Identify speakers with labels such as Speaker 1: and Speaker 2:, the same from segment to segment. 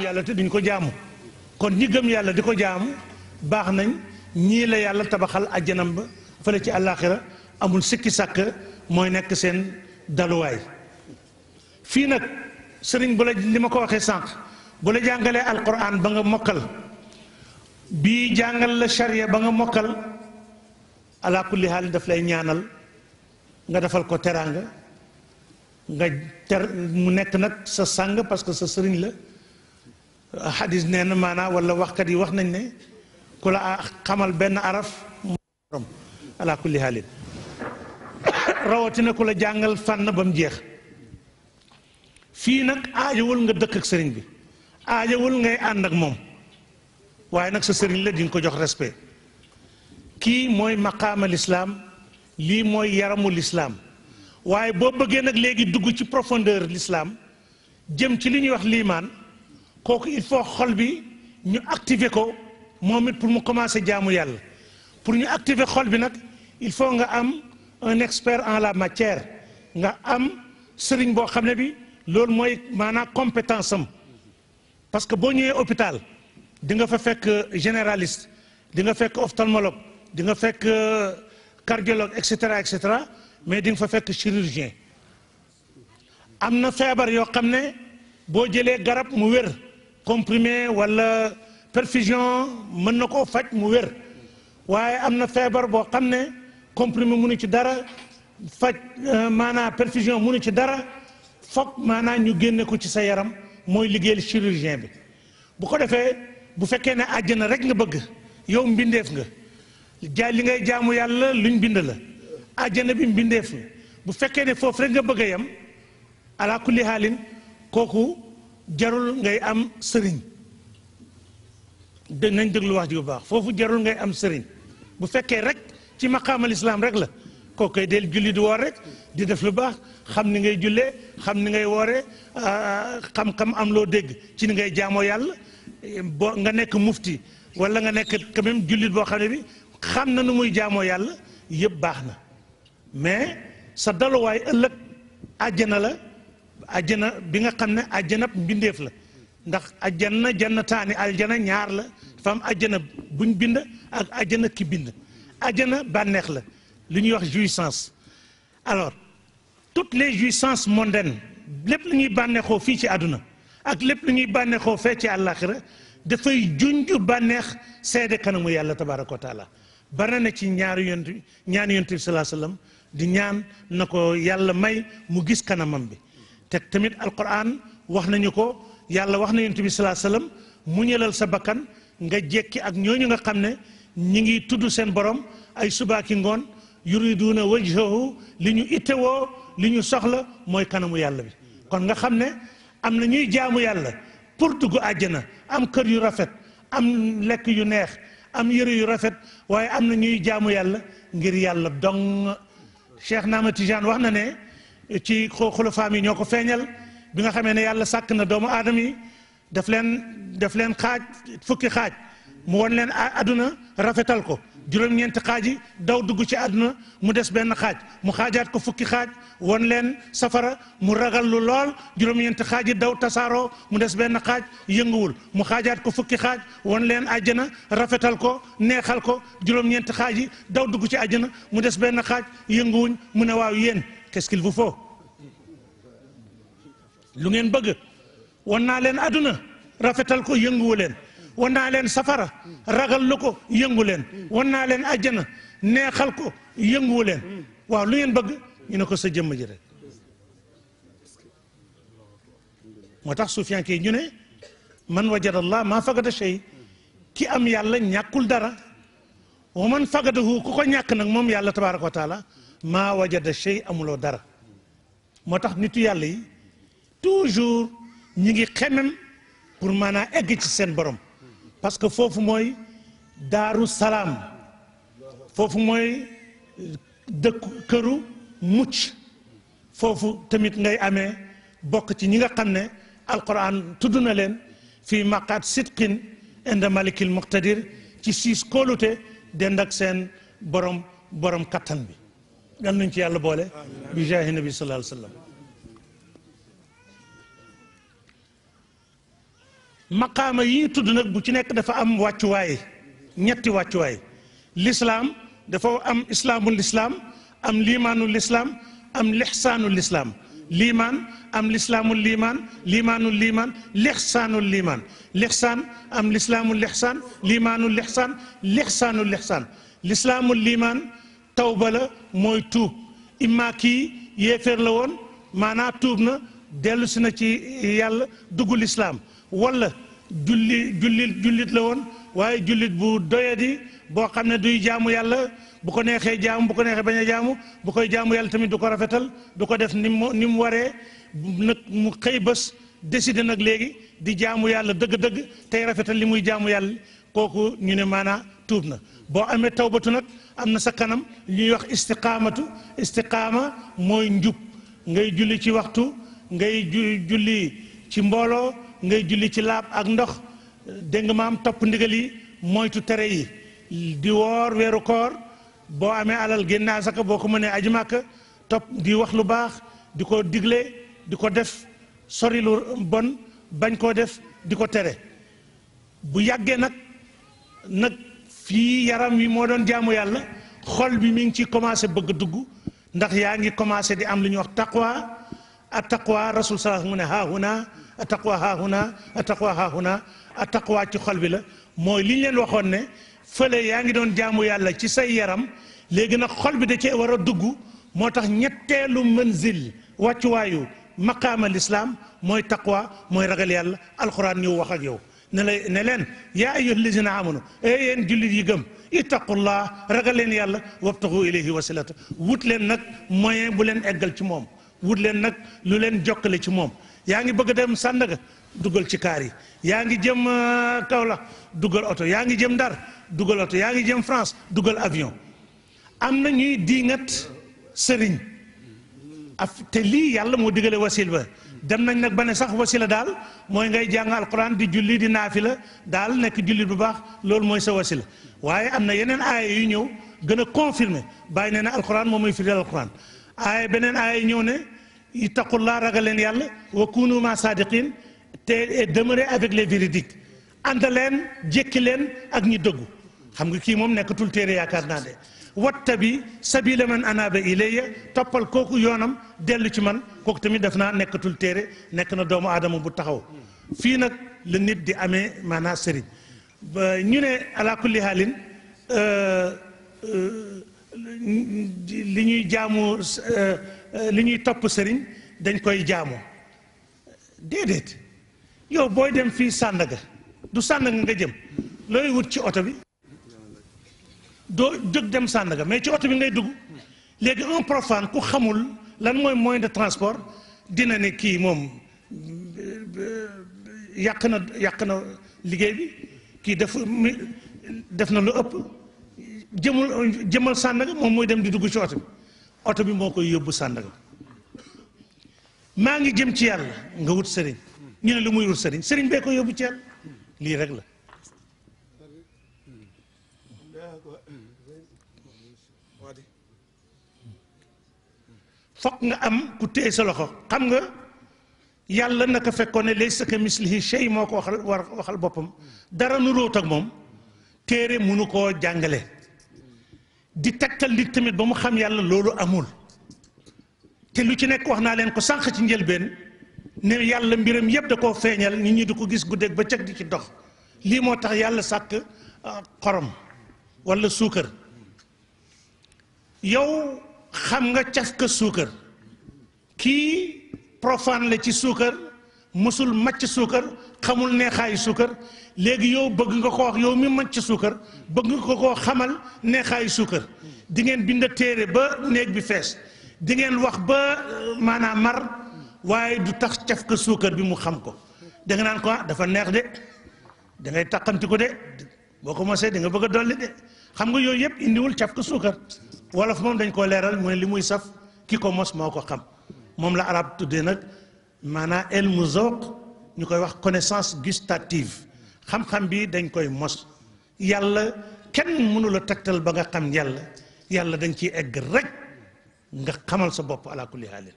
Speaker 1: yàlla te duñ ko jaamu kon ñi gëm yàlla di ko jaamu baax nañ ñii la yàlla tabaxal àjjanam ba fële ci àllaaxira amul sikki sàkk mooy nekk seen daluwaay fii nag sëriñ bu la li ma ko waxee sànq bu la jàngalee alquran ba nga mokkal bii jàngal la charia ba nga mokkal ala kulli haal daf lay ñaanal nga defal ko teraanga nga mu nekk nag sa sàng parce que sa sëriñ la xadis nee na maanaa wala waxkat yi wax nañ ne ku la xamal benn araf morom ala kulli haalin rawatina ku la jàngal fànn ba mu jeex fii nag aajowul nga dëkk ak sëriñ bi aajowul ngay ànd ak moom waaye nag sa sëriñ la di nga ko jox respect kii mooy maqaama lislaam lii mooy yaramu lislaam waaye boo bëggee nag léegi dugg ci profondeur l'islam jëm ci li ñuy wax liimaan kooku il faut xol bi ñu activer ko moom it pour mu commencer jaamu yàlla pour ñu activer xol bi nag il faut nga am un expert en la matière nga am sëriñ boo xam ne bi loolu mooy maanaam compétence am parce que boo ñëwee hôpital di nga fa fekk généraliste di nga fekk ophtalmologue di nga fekk cardiologue et cetera mais di nga fa fekk chirurgien am na feebar yoo xam ne boo jëlee garab mu wér comprimé wala perfusion mën na koo faj mu wér waaye am na feebar boo xam ne comprimé munu ci dara faj maanaam perfusion munu ci dara foog maanaam ñu génne ko ci sa yaram mooy liggéeyal chirurgien bi bu ko defee bu fekkee ne àjjana rek nga bëgg yow mbindeef nga li ngay jaamu yàlla luñ bind la àjjana bi mbindeef la bu fekkee ne foofu rek nga bëgg a yem ala kulli haalin kooku jarul ngay am sëriñ nañ déglu wax ji bu baax foofu jarul ngay am sëriñ bu fekkee rek ci maqaamal islam rek la kooku koy del julli di woor rek di def lu baax xam ni ngay jullee xam ni ngay wooree xam-xam am loo dégg ci ni ngay jaamoo yàlla boo nga nekk mufti wala nga nekk quand même jullit boo xam ne bi xam na nu muy jaamoo yàlla yëpp baax na mais sa daluwaay ëllëg àjjana la àjjana bi nga xam ne àjjana mbindeef la ndax àjjana jannataani aljana ñaar la dafa am àjjana buñ bind ak àjjana ki bind àjjana bànneex la lu ñuy wax jouissance alors toutes les jouissances mondaines lépp lu ñuy bànneexoo fii ci àdduna ak lépp lu ñuy bànneexoo fee ci àllaaxira dafay junj bànneex seede kanamu yàlla tabaaraka wa taala bari na ci ñaani yonent bi salaa sallam di ñaan na ko yàlla may mu gis kanamam bi te tamit alquran wax nañu ko yàlla wax na yonent bi salaa sallam mu ñëlal sa bakkan nga jekki ak ñooñu nga xam ne ñi ngi tudd seen borom ay subaaki ngoon yuriduuna wajhahu li ñu ittewoo li ñu soxla mooy kanamu yàlla bi kon nga xam ne am na ñuy jaamu yàlla pour dugg àjjana am kër yu rafet am lekk yu neex am yëre yu rafet waaye am na ñuy jaamu yàlla ngir yàlla dong Cheikh Naama Tijaan wax na ne ci xulafaam yi ñoo ko feeñal bi nga xamee ne yàlla sàkk na doomu aadama yi daf leen xaaj fukki xaaj mu won leen àdduna rafetal ko juróom-ñeenti xaaj yi daw dugg ci àdduna mu des benn xaaj mu xaajaat ko fukki xaaj won leen safara mu ragal lu lool juróom-ñeenti xaaj yi daw tasaaroo mu des benn xaaj yënguwul mu xaajaat ko fukki xaaj won leen àjjana rafetal ko neexal ko juróom-ñeenti xaaj yi daw dugg ci àjjana mu des benn xaaj yënguwuñ mu ne waaw yéen qu'est-ce qu'il vous faut lu ngeen bëgg won naa leen àdduna rafetal ko yënguwu leen wan naa leen safara ragal lu ko yëngu leen wan naa leen àjjana neexal ko yënguwu leen waaw lu ngeen bëgg ñu ne ko sa jëmm ji rek moo tax suufiyanke yi ñu ne man wajada allah maa fagada shay ki am yàlla ñàkkul dara wa man fagadahu ku ko ñàkk nag moom yàlla tabaraka wa taala maa wajada shay amuloo dara moo tax nitu yàlla yi toujours ñi ngi xemem pour maanaam egg ci seen borom parce que foofu mooy daaru salaam foofu mooy dëkku këru mucc foofu tamit ngay amee bokk ci ñi nga xam ne alquran tudd na leen fii maqaat sidqin inda malikil muqtadir ci siis kóolute dend ak seen borom kattan bi yal nañ ci yàlla boole bi jaahi nabi sallallahu alayhi wa sallam maqaama yi ñu tudd nag bu ci nekk dafa am wàccuwaay ñetti wàccuwaay lislaam dafa am islaamul islaam am liimaanul islaam am lixsaanul islaam liimaan am lislaamul liimaan liimaanul liimaan lixsaanul liimaan lixsaan am lislaamul lixsaan liimaanul lixsaan lixsaanul lixsaan lislaamul liimaan tawba la mooy tuub imma kii yéeféer la woon maanaa tuub na dellu si na ci yàlla dugg lislaam wala jullit la woon waaye jullit bu doyadi boo xam ne duy jaamu yàlla bu ko neexee jaamu bu ko neexee bañ a jaamu bu koy jaamu yàlla tamit du ko rafetal du ko def ni mu waree nag mu xëy bés décider nag léegi di jaamu yàlla dëgg-dëgg tey rafetal li muy jaamu yàlla kooku ñu ne maanaa tuub na boo amee tawbatu nag am na sa kanam li ñuy wax istiqaama mooy njub ngay julli ci waxtu ngay julli ci mbooloo ngay julli ci laab ak ndox dégg nga maam topp ndigal yi moytu tere yi di woor weeru koor boo amee alal génne asaka boo ko mënee aji màkka topp di wax lu baax di ko digle di ko def sori lu bon bañ koo def di ko tere bu yàggee nag fii yaram wi moo doon jaamu yàlla xol bi mi ngi ci commencé bëgg dugg ndax yaa ngi commencé di am lu ñuy wax taqwa attaqwa rasul sallallahu mu ne haahuna attaqwa haahuna attaqwa haahuna attaqwa ci xol bi la mooy li ñu leen waxoon ne fële yaa ngi doon jaamu yàlla ci say yaram léegi nag xol bi da cee war a dugg moo tax ñetteelu manzil wàccuwaayu maqaama lislaam mooy taqwa mooy ragal yàlla alquran ñëw wax ak yow ne leen yaa ayyuha allazina amanu yéen jullit yi gëm ittaqullah ragal leen yàlla wabtaxu ilayhi wasilata wut leen nag moyen bu leen eggal ci moom wut leen nag lu leen jokkale ci moom yaa ngi bëgg a dem Sandaga dugal ci kaar yi yaa ngi jëm Kaolack dugal oto yaa ngi jëm Ndar dugal oto yaa ngi jëm France dugal avion am na ñuy diingat sëriñ te lii yàlla moo digale wasil ba dem nañ nag ba ne sax wasila daal mooy ngay jàng alquran di julli di naafila daal nekk julli bu baax loolu mooy sa wasila waaye am na yeneen aaya yu ñëw gën a confirmer bàyyi nee na alquran moom mooy firi alquran aaya beneen aaya ñëw ne ittaqullaa ragal leen yàlla wa kunu ma sadiqin te demeurez avec les véridiques ànd leen jékki leen ak ñi dëggu xam nga kii moom nekkatul téere yaakaar naa de wattabi sabila man anaba ilayya toppal kooku yoonam dellu ci man kooku tamit def naa nekkatul téere nekk na doomu aadama bu taxaw fii nag la nit di amee maanaa sëriñ ñu ne ala kulli haalin li ñuy jaamu li ñuy topp sëriñ dañ koy jaamoo déedéet yow booy dem fii Sandaga du Sandaga nga jëm looy wut ci oto bi doo jóg dem Sandaga mais ci oto bi ngay dugg léegi un profane ku xamul lan mooy moyen de transport dina ne kii moom yàq na liggéey bi kii def na lu ëpp jëmal Sandaga moom mooy dem di dugg ci oto bi moo koy yóbbu Sandaga maa ngi jëm ci yàlla nga wut sëriñ ñu ne lu muy wut sëriñ bee ko yóbbu ci yàlla lii rek la fokk nga am ku téye sa loxo xam nga yàlla naka fekkoon ne laysa ka mislihi shay moo ko waxal boppam dara nu róot ak moom téere mënu koo jàngale di tegtal nit tamit ba mu xam yàlla loolu amul te lu ci nekk wax naa leen ko sànq ci njëlbeen ne yàlla mbiram yépp da koo feeñal nit ñi di ko gis guddeeg ba cëg di ci dox lii moo tax yàlla sàkk xorom walla suukar yow xam nga caf ka suukar kii profane la ci suukar mësul màcc suukar xamul neexaayu suukar léegi yow bëgg nga ko wax yow mi màcc suukar bëgg nga ko koo xamal neexaayu suukar di ngeen bind téere ba néeg bi fees di ngeen wax ba maanaam mar waaye du tax caf ka suukar bi mu xam ko da nga naan ko dafa neex de da ngay taqamti ko de boo ko mosee di nga bëgg a dolli de xam nga yooyu yëpp indiwul caf ka suukar wolof moom dañ koo leeral mu ne li muy saf ki ko mos moo ko xam moom la arab tuddee nag maanaam ilmu zawq ñu koy wax connaissance gustative xam-xam bi dañ koy mos yàlla kenn mënu la tegtal ba nga xam yàlla dañ ciy egg rek nga xamal sa bopp ala kulli haalin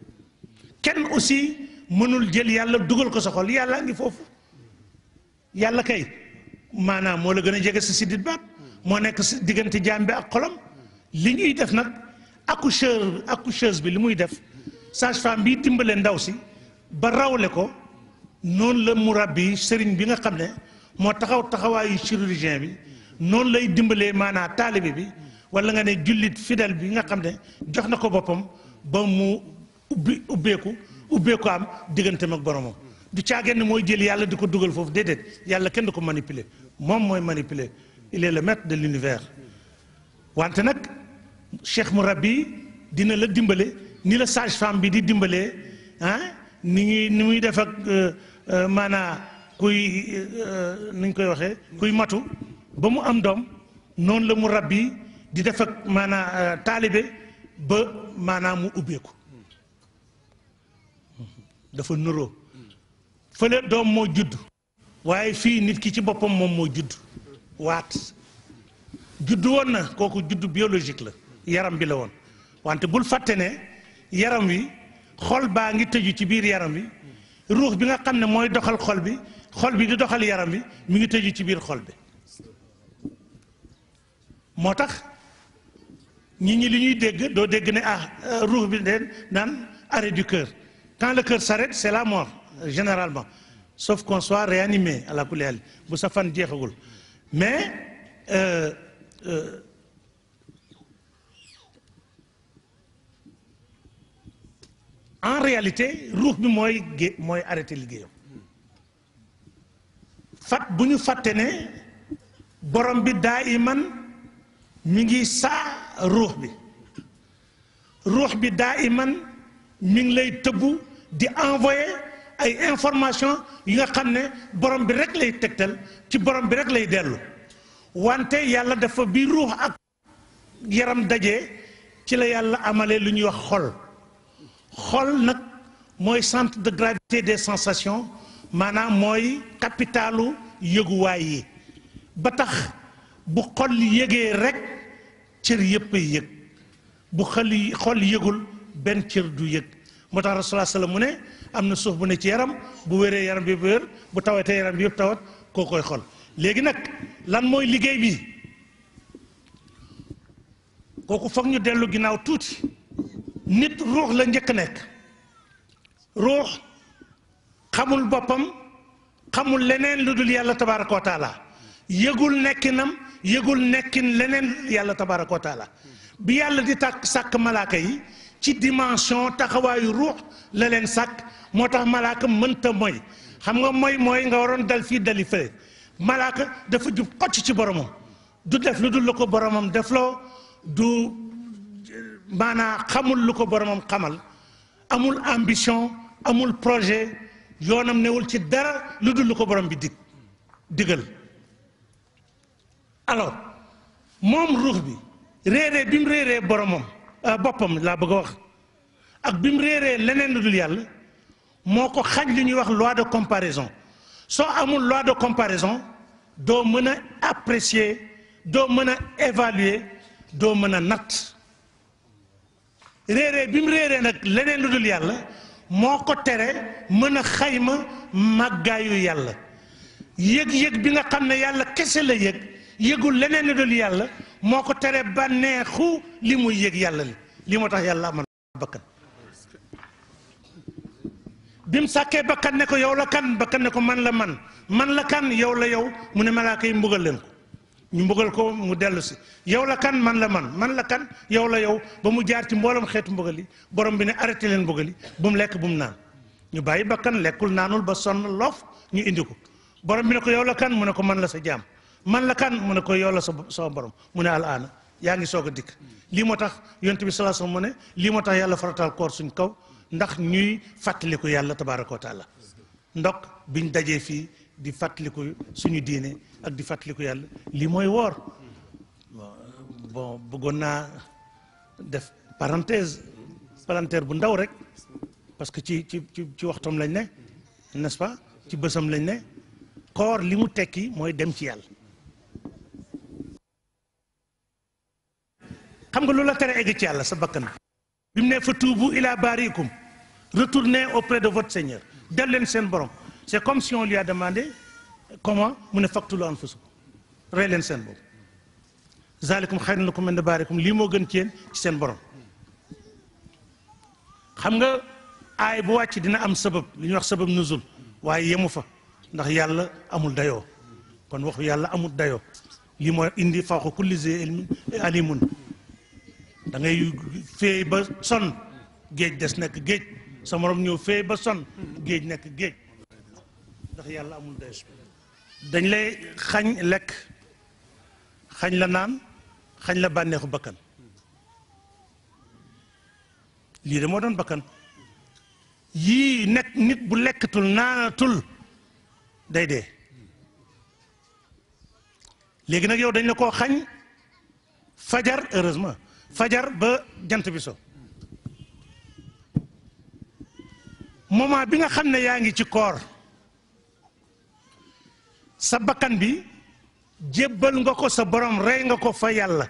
Speaker 1: kenn aussi mënul jël yàlla dugal ko sa xol yàlla ngi foofu yàlla kay maanaam moo la gën a jege sa siddit baat moo nekk si diggante jaam bi ak xolam li ñuy def nag accoucheuse bi li muy def sage-femme bi dimbale ndaw si ba rawle ko noonu la murabbi sëriñ bi nga xam ne moo taxawaayu chirurgien bi noonu lay dimbalee maanaam taalibe bi wala nga ne jullit fidèle bi nga xam ne jox na ko boppam ba mu ubbeeku am digganteem ak boromam du caageen ne mooy jël yàlla di ko dugal foofu déedéet yàlla kenn du ko manipuler moom mooy manipuler il est le maître de l'univers wante nag cheikh murabbi dina la dimbale ni la sage-femme bi di dimbalee ni muy def ak maanaa kuy nuñ koy waxee kuy matu ba mu am doom noonu la murabbi di def ak maanaa taalibe ba maanaa mu ubbeeku dafa nuroo fële doom moo judd waaye fii nit ki ci boppam moom moo judd waat judd woon na kooku judd biologique la yaram bi la woon wante bul fàtte ne yaram wi xol baa ngi tëju ci biir yaram wi ruux bi nga xam ne mooy doxal xol bi di doxal yaram bi mi ngi tëju ci biir xol bi moo tax ñi li ñuy dégg doo dégg ne ruux bi de naan arrêt du cœur quand le cœur s'arrête c'est la mort généralement sauf qu'on soit réanimé à la kulli haal bu sa fan jeexagul mais en réalité ruux bi mooy arrêté liggéeyam bu ñu fàtte ne borom bi daa iman mi ngi saa ruux bi daa iman mi ngi lay tëbbu di envoyé ay information yi nga xam ne borom bi rek lay tegtal ci borom bi rek lay dellu wante yàlla dafa bi ruux ak yaram daje ci la yàlla amalee lu ñuy wax xol nag mooy centre de gravité des sensations maanaam mooy capitalu yëguwaay yi ba tax bu xol yëgee rek cër yëpp ay yëg bu xol yëgul benn cër du yëg moo tax rasulullah sallam mu ne am na suuf bu ne ci yaram bu wéree yaram bi wér bu tawatee yaram bi yëpp tawat koo koy xol léegi nag lan mooy liggéey bi kooku foog ñu dellu ginnaaw tuuti nit ruux la njëkk nekk ruux xamul boppam xamul leneen lu dul yàlla tabaraka wa taala yëgul nekkinam yëgul nekkin leneen yàlla tabaraka wa taala bi yàlla di sàkk malaaka yi ci dimension taxawaayu ruux la leen sàkk moo tax malaaka mënta mooy xam nga mooy nga waroon dal fii dali fële malaaka dafa jub xocc ci boromam du def lu dul lu ko boromam defloo du maanaa xamul lu ko boromam xamal amul ambition amul projet yoonam newul ci dara lu dul lu ko borom bi digal alors moom ruux bi réeree bi mu réeree boromam boppam laa bëgg a wax ak bi mu réeree leneen lu dul yàlla moo ko xañ li ñuy wax loi de comparaison soo amul loi de comparaison doo mën a apprécier doo mën a évaluer doo mën a natt réeree bi mu réeree nag leneen lu dul yàlla moo ko tere mën a xayma màggaayu yàlla yëg-yëg bi nga xam ne yàlla kese la yëgul leneen lu dul yàlla moo ko tere bànneexu li muy yëg yàlla li moo tax yàlla amal bakkan bi mu sàkkee bakkan ne ko yow la kan bakkan ne ko man la kan yow la yow mu ne malaaka yi mbugal leen ko ñu mbugal ko mu dellu si yow la kan man la kan yow la yow ba mu jaar ci mbooloom xeetu mbugal yi borom bi ne arrêté leen mbugal yi bu mu lekk bu mu naan ñu bàyyi bakkan lekkul naanul ba sonn loof ñu indi ko borom bi ne ko yow la kan mu ne ko man la sa jaam man la kan mu ne ko yow la sa borom mu ne alaana yaa ngi soog a dikk lii moo tax yonent bi sallallahu alayhi wasallam mu ne lii moo tax yàlla farataal koor suñ kaw ndax ñuy fàttaliku yàlla tabaraka wa taala ndok biñ dajee fii di fàttaliku suñu diine ak di fàttaliku yàlla lii mooy woor bon bëggoon naa def parenthèse bu ndaw rek parce que ci waxtam lañ ne n'est-ce pas ci bësam lañ ne koor li mu tekki mooy dem ci yàlla xam nga lu la tere egg ci yàlla sa bakkan bi mu ne fa tuubu ila barikum retournez auprès de votre Seigneur del leen seen borom c'est comme si on lui a demandé comment mu ne faqtulu anfusakum rey leen seen bopp zalikum xayrun lakum inda baarikum lii moo gën ci yéen ci seen borom xam nga aay bu wàcc dina am sabab li ñuy wax sabab nuzul waaye yemu fa ndax yàlla amul dayoo kon waxu yàlla amul dayoo lii mooy indi fawqa kulli zi ilmin alimun da ngay féey ba sonn géej des nekk géej sa morom ñëw féey ba sonn géej nekk géej ndax yàlla amul dayoo dañ lay xañ lekk xañ la naan xañ la bànneexu bakkan lii de moo doon bakkan yii nekk nit bu lekkatul naanatul day dee léegi nag yow dañ la koo xañ fajar heureusement fajar ba jant bi so moment bi nga xam ne yaa ngi ci koor sa bakkan bi jébbal nga ko sa borom rey nga ko fa yàlla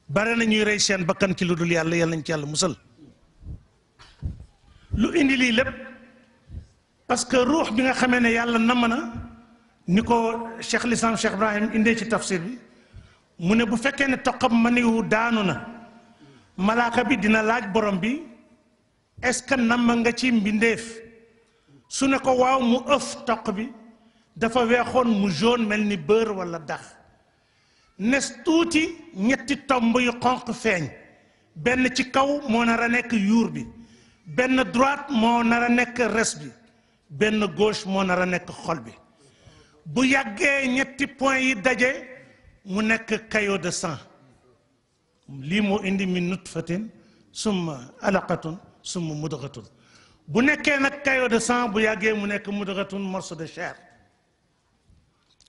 Speaker 1: bare na ñuy rey seen bakkan ci lu dul yàlla yàlla nañ ci yàlla musal lu indi lii lépp parce que ruux bi nga xamee ne yàlla namm na ni ko Cheikh Lislam Cheikh Ibrahim indee ci tafsir bi mu ne bu fekkee ne toqam maniwu daanu na malaaka bi dina laaj borom bi est-ce que namm nga ci mbindeef su ne ko waaw mu ëf toq bi dafa weexoon mu jaune mel ni beurre wala dax nes tuuti ñetti tomb yu xonq feeñ benn ci kaw moo nar a nekk yuur bi benn droite moo nar a nekk res bi benn gauche moo nar a nekk xol bi bu yàggee ñetti point yi daje mu nekk caillot de sang lii moo indi min nutfatin summa alaqatun summa mudghatun bu nekkee nag caillot de sang bu yàggee mu nekk mudghatun morceau de chair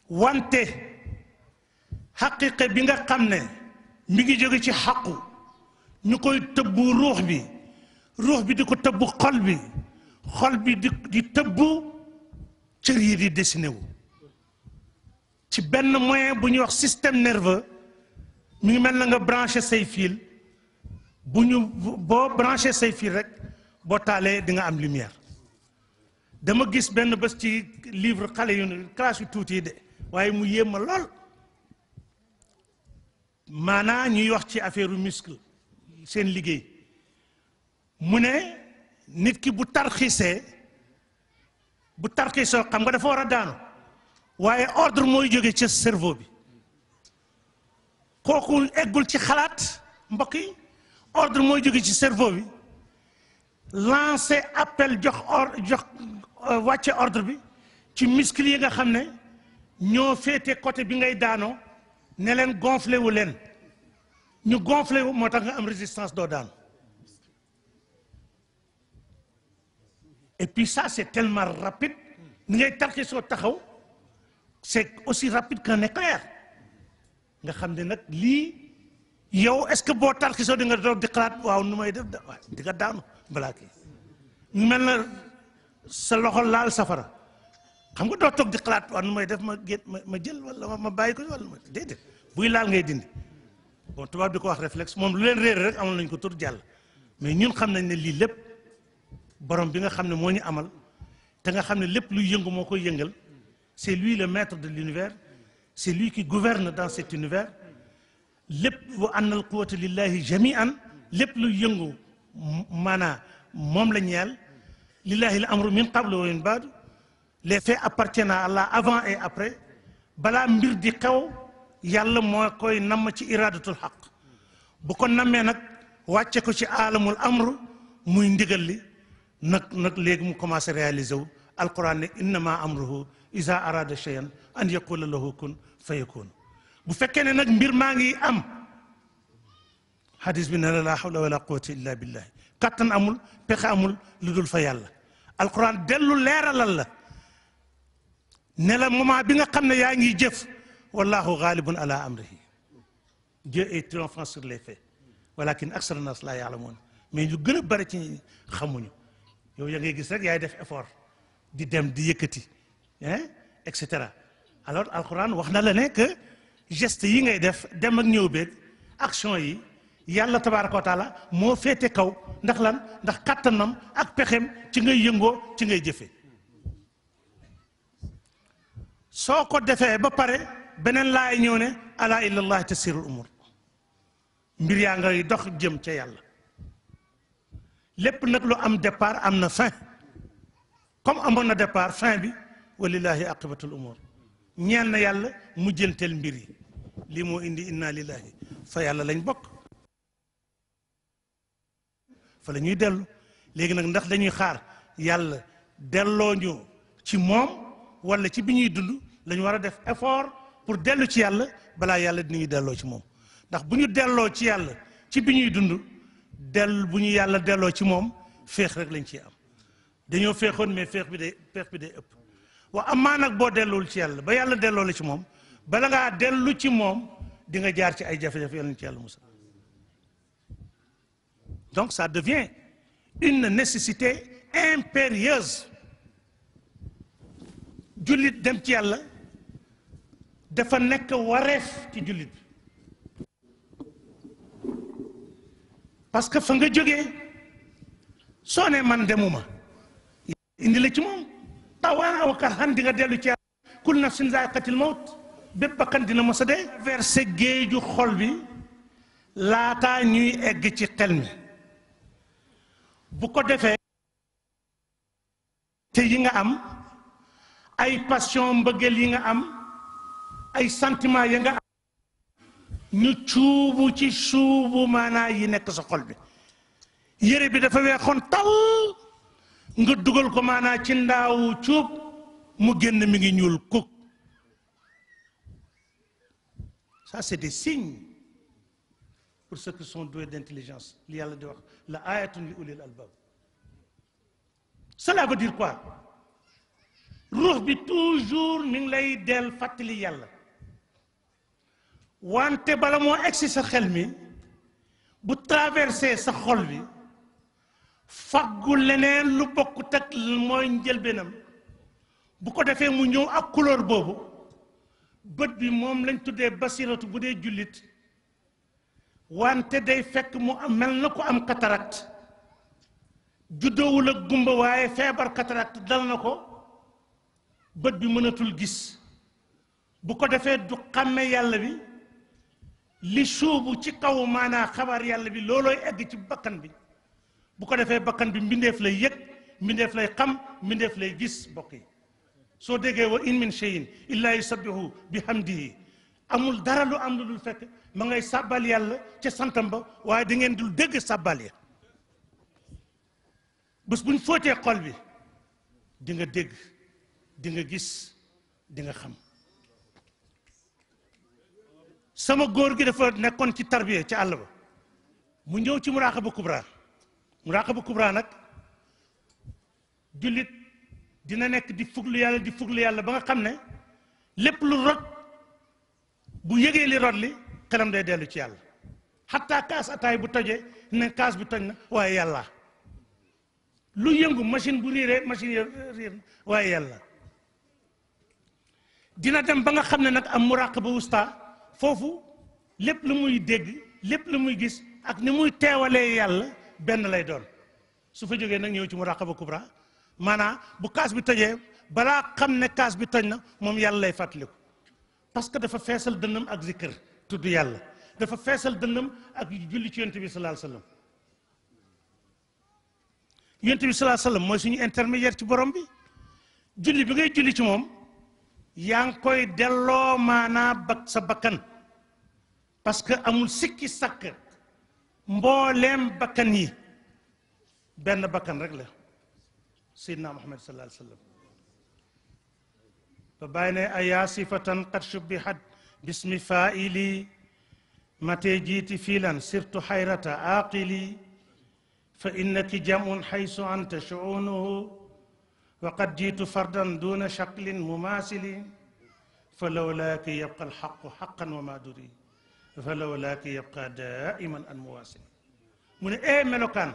Speaker 1: wante xaqiqa bi nga xam ne mi ngi jóge ci xaqu ñu koy tëbbu ruux bi di ko tëbbu xol bi di tëbbu cër yi di dessiné wu ci benn moyen bu ñuy wax système nerveux mi ngi mel na nga branché say fil boo branché say fil rek boo taalee di nga am lumière dama gis benn bés ci livre xale yu classe yu tuuti yi de waaye mu yéem ma lool maanaa ñuy wax ci affaire muscle seen liggéey mu ne nit ki bu tarxiisoo xam nga dafa war a daanu waaye ordre mooy jóge ci cerveau bi kooku eggul ci xalaat mbokk yi ordre mooy jóge ci cerveau bi lancer appel jox wàcce ordre bi ci muscle yi nga xam ne ñoo féete côté bi ngay daanoo ne leen gonflé wu leen ñu gonflé wu moo tax nga am résistance doo daanu et puis ça c'est tellement rapide ni ngay tarki soo taxaw c'est aussi rapide qu'un éclair nga xam ne nag lii yow est-ce que boo tarki soo di nga doog di xalaat waaw nu may def di nga daanu balaa kii ñu mel na sa loxo laal safara xam nga doo toog di xalaat waaw nu may def ma jël wala ma bàyyi ko wala ma déedéet buy laal ngay dindi bon tubaab di ko wax réflexe moom lu leen réere rek amal nañ ko tur jàll mais ñun xam nañ ne lii lépp borom bi nga xam ne moo ñu amal te nga xam ne lépp luy yëngu moo koy yëngal c'est lui le maître de l'univers c'est lui qui gouverne dans cet univers lépp wa anna al quwwata lillahi jami'an lépp luy yëngu maanaa moom la ñeel lillahi al amru min qablu wa min ba'du les faits appartiennent à Allah avant et après balaa mbir di xew yàlla moo koy namm ci iradatul xaq bu ko nammee nag wàcce ko ci alamul amru muy ndigal li nag léegi mu commencé réaliser wu alquran ne innama amruhu iza arada shay'an an yaqula lahu kun fayakun bu fekkee ne nag mbir maa ngi am hadis bi ne la hawla wala quwwata illa billah kattan amul pexe amul lu dul fa yàlla alquran dellu leeralal la ne la moment bi nga xam ne yaa ngi jëf wallahu ghalibun ala amrihi Dieu est triomphant sur les faits walakin aksara nas la ya'lamun mais ñu gën a bari ci xamuñu yow ya ngay gis rek yaay def effort di dem di yëkkati et cetera alors alquran wax na la ne que geste yi ngay def dem ak ñëw beeg action yi yàlla tabaaraka wa taala moo féete kaw ndax lan ndax kattanam ak pexem ci ngay yëngoo ci ngay jëfe soo ko defee ba pare beneen laay ñëw ne ala ilallahi tasirul umur mbir yaa ngay dox jëm ca yàlla lépp nag lu am départ am na fin comme amoon na départ fin bi walillahi aqibatul umur ñeel na yàlla mu jënteel mbir yi lii moo indi inna lillahi fa yàlla lañ bokk fa la ñuy dellu léegi nag ndax dañuy xaar yàlla delloo ñu ci moom wala ci bi ñuy dund la ñu war a def effort pour dellu ci yàlla balaa yàlla dinañu delloo ci moom ndax bu ñu delloo ci yàlla ci bi ñuy dund bu ñu yàlla delloo ci moom féex rek lañ ciy am dañoo féexoon mais féex bi day ëpp wa amaa nag boo delluwul ci yàlla ba yàlla delloo la ci moom bala ngaa dellu ci moom di nga jaar ci ay jafe-jafe yàlla ci yàlla musal donc ça devient une nécessité impérieuse jullit dem ci yàlla dafa nekk wareef ci jullit bi parce que fa nga jógee soo ne man demuma indi la ci moom tawaan aw karhan di nga dellu ci yàlla kul nafsin zaiqatil mawt bépp bakkan dina mos a dee versé géeju xol bi laataa ñuy egg ci xel mi bu ko defee te yi nga am ay passion mbëggeel yi nga am ay sentiment yi nga am ñu cuubu ci suubu maanaa yi nekk sa xol bi yére bi dafa weexoon tal nga dugal ko maanaa ci ndaawu cuub mu génn mi ngi ñuul kuk ça c'est des signes pour ceux qui sont doués d'intelligence li yàlla di wax la ayatun li ulil albab cela veut dire quoi ruux bi toujours mi ngi lay del fàttali yàlla wante bala moo egsi sa xel mi bu traversé sa xol bi faggu leneen lu bokkut ak mooy njëlbeenam bu ko defee mu ñëw ak couleur boobu bët bi moom lañ tuddee basiratu bu dee jullit wante day fekk mu am mel na ko am cataracte juddoowul ak gumba waaye feebar cataracte dal na ko bët bi mënatul gis bu ko defee du xàmme yàlla bi li suubu ci kaw maanaa xabaar yàlla bi loolooy egg ci bakkan bi bu ko defee bakkan bi mbindeef lay yëg mbindeef lay xam mbindeef lay gis mbokk yi soo déggee wa in min cheyin illaa yusabbihu bi hamdihi amul dara lu am lu dul fekk ma ngay sàbbal yàlla ca santam ba waaye da ngeen dul dégg sàbbal ya bés buñ fóotee xol bi di nga dégg di nga gis di nga xam sama góor gi dafa nekkoon ci tarbiya ci àll ba mu ñëw ci muraqaba kubra nag jullit dina nekk di fuglu yàlla ba nga xam ne lépp lu rot bu yëgee li rot li xelam day dellu ci yàlla xataa kaas ataay bu tojee ne kaas bi toj na waaye yàlla lu yëngu machine bu riiree machine riir waaye yàlla dina dem ba nga xam ne nag am muraqaba wusta foofu lépp lu muy dégg lépp lu muy gis ak ni muy teewalee yàlla benn lay doon su fa jógee nag ñëw ci muraqaba kubra maanaam bu kaas bi tojee balaa xam ne kaas bi toj na moom yàlla lay fàttaliku parce que dafa feesal dënnam ak zikr tudd yàlla dafa feesal dënnam ak julli ci yonent bi sallallahu alayhi wasallam yonent bi sallallahu alayhi wasallam mooy suñu intermédiaire ci borom bi julli bi ngay julli ci moom yaa ngi koy delloo maanaa sa bakkan parce que amul sikki sàkk mbooleem bakkan yi benn bakkan rek la Seydina Muhammad sallallahu alayhi wasallam ba bàyyi ne ayaa sifatan qad shubbihat bismi faili mate jiiti fiilan sirtu xayrata aqili fa innaki jamun xaysu anta shuunuhu wa qad jiitu fardan duna shaklin mumaasili fa lawlaaki yabqa alxaqu xaqan wa ma duri fa lawlaaki yabqa daiman an muwaasili mu ne melokaan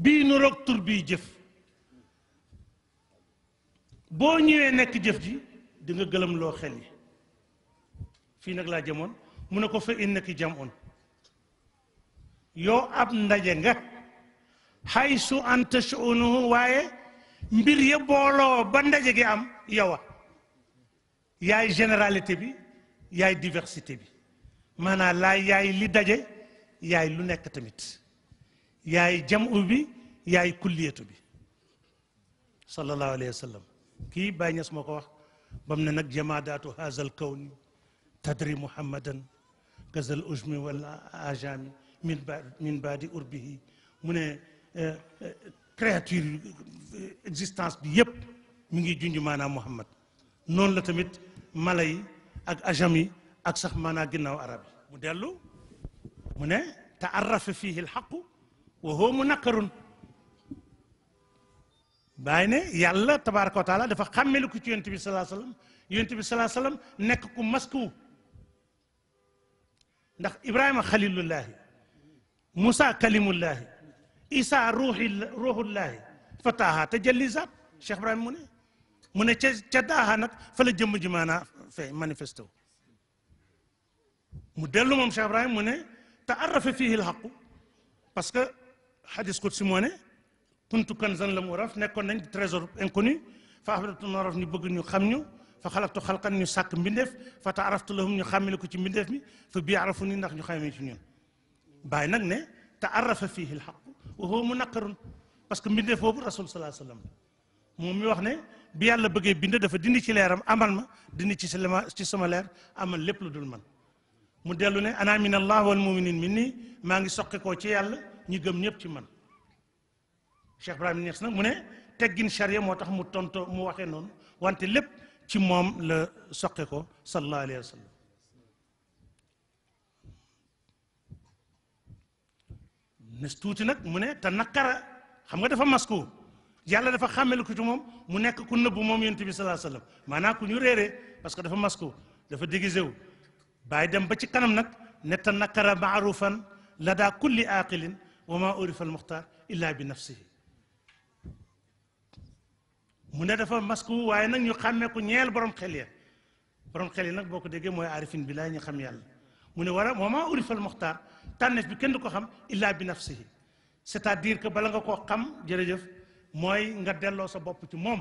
Speaker 1: bii nu roog tur bii jëf boo ñëwee nekk jëf ji di nga gëlëm loo xel yi fii nag laa jëmoon mu ne ko fa innaki jamun yow ab ndaje nga xaysu anta shuunuhu waaye mbir ya booloo ba ndaje gi am yowa yaay généralité bi yaay diversité bi maanaam laay yaay li daje yaay lu nekk tamit yaay jamu bi yaay kulliyatu bi sallallahu alayhi wa sallam kii Baay Ñas moo ko wax bam ne nag jamaadaatu haazal kawni tadri muhammadan kazal ujmi wal ajami min baadi urbihi mu ne créature existence bi yépp mi ngi junj maanaam muhammad noonu la tamit mala yi ak ajam yi ak sax maanaam ginnaaw arab yi mu dellu mu ne taarrafa fihi alxaqu wa huwa munakkarun bàyyi ne yàlla tabaraka wa taala dafa xàmmelu ko ci yonent bi salaa sallam yonent bi salaa sallam nekk ku masku ndax ibrahima xalilullahi moussa kalimullahi isa ruuhullahi fataha tajallizaat cheikh ibrahima mu ne ca daaha nag fa la jëmm ji maanaa fee manifesté wu mu dellu moom cheikh ibrahima mu ne taarrafa fihi alxaqu parce que xadis qudsi moo ne kuntu kanzan lam uraf nekkoon nañ trésor inconnu fa ahbabtu naraf ñu bëgg ñu xam ñu fa xalaqtu xalqan ñu sàkk mbindeef fa taaraftu lahum ñu xàmmile ko ci mbindeef mi fa bii arafu ni ndax ñu xamee ci ñun bàyyi nag ne taarrafa fihi alxaq wa huwa munakkarun parce que mbindeef boobu rasul salaa sallam moom mi wax ne bi yàlla bëggee bind dafa dindi ci leeram amal ma dindi ci sama leer amal lépp lu dul man mu dellu ne ana min allah wal muminin min nii maa ngi soqe koo ci yàlla ñi gëm ñëpp ci man Cheikh Ibrahima Niass nag mu ne teggin charia moo tax mu tonto mu waxee noonu wante lépp ci moom la soqe ko sallallahu alayhi wa sallam nes tuuti nag mu ne te nakkara xam nga dafa masku yàlla dafa xàmmelu ko ci moom mu nekk ku nëbbu moom yonent bi sallallahu alayhi wa sallam maanaam ku ñu réeree parce que dafa masku dafa déguisé wu bàyyi dem ba ci kanam nag ne te nakkara maarufan la daa kulli aqilin wa ma urifa al muxtaar illa bi nafsihi mu ne dafa masku waaye nag ñu xàmmee ko ñeel borom xel ya borom xel yi nag boo ko déggee mooy arifin bi laa ñu xam yàlla mu ne wala wa maa urifa al muxtaar tànneef bi kenn du ko xam illa bi nafsihi c'est-à-dire que bala nga koo xam jërëjëf mooy nga delloo sa bopp ci moom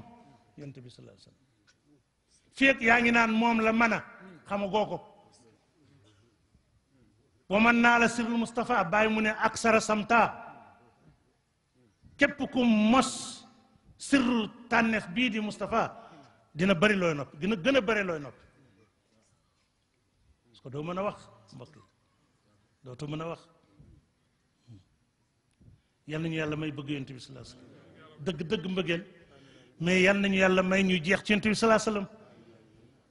Speaker 1: yonent bi sallallahu alayhi wasallam fii ak yaa ngi naan moom la mën a xamagoo ko wa man naa la sirrul Mustafa bàyyi mu ne aksara samta képp ku mos sirru tànneef bii di Mustafa dina bëri looy noppi dina gën a bëri looy noppi parce que doo mën a wax mbokk yi dootu mën a wax yal nañu yàlla may bëgg yonent bi sallallahu alayhi wasallam dëgg mbëggeel mais yal nañu yàlla may ñu jeex ci yonent bi sallallahu alayhi wasallam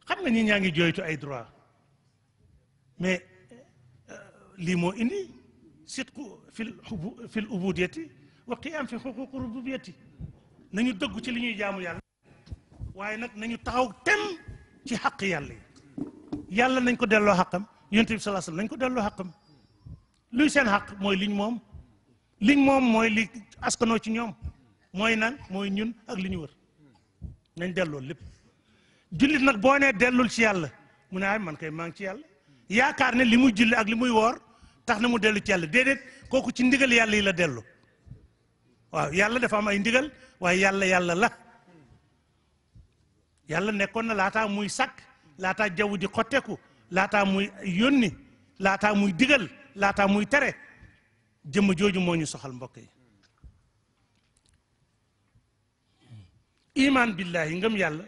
Speaker 1: xam nga ñi ñaa ngi jooytu ay droit mais lii moo indi sidqu fil ubudiyati wa qiyaam fi xuquq rububiyati nañu dëggu ci li ñuy jaamu yàlla waaye nag nañu taxaw tem ci xaq yàlla yi yàlla nañ ko delloo xaqam yonent bi sallallahu alayhi wasallam nañ ko delloo xaqam luy seen xaq mooy liñ moom mooy li askanoo ci ñoom mooy nan mooy ñun ak li ñu wër nañ delloo lépp jullit nag boo nee dellul ci yàlla mu ne ay man kay maa ngi ci yàlla yaakaar ne li muy julli ak li muy woor tax na mu dellu ci yàlla déedéet kooku ci ndigal yàlla yi la dellu waaw yàlla dafa am ay ndigal waaye yàlla la yàlla nekkoon na laataa muy sàkk laataa jaww di xotteeku laataa muy yónni laataa muy digal laataa muy tere jëmm jooju moo ñu soxal mbokk yi iman billahi ngëm yàlla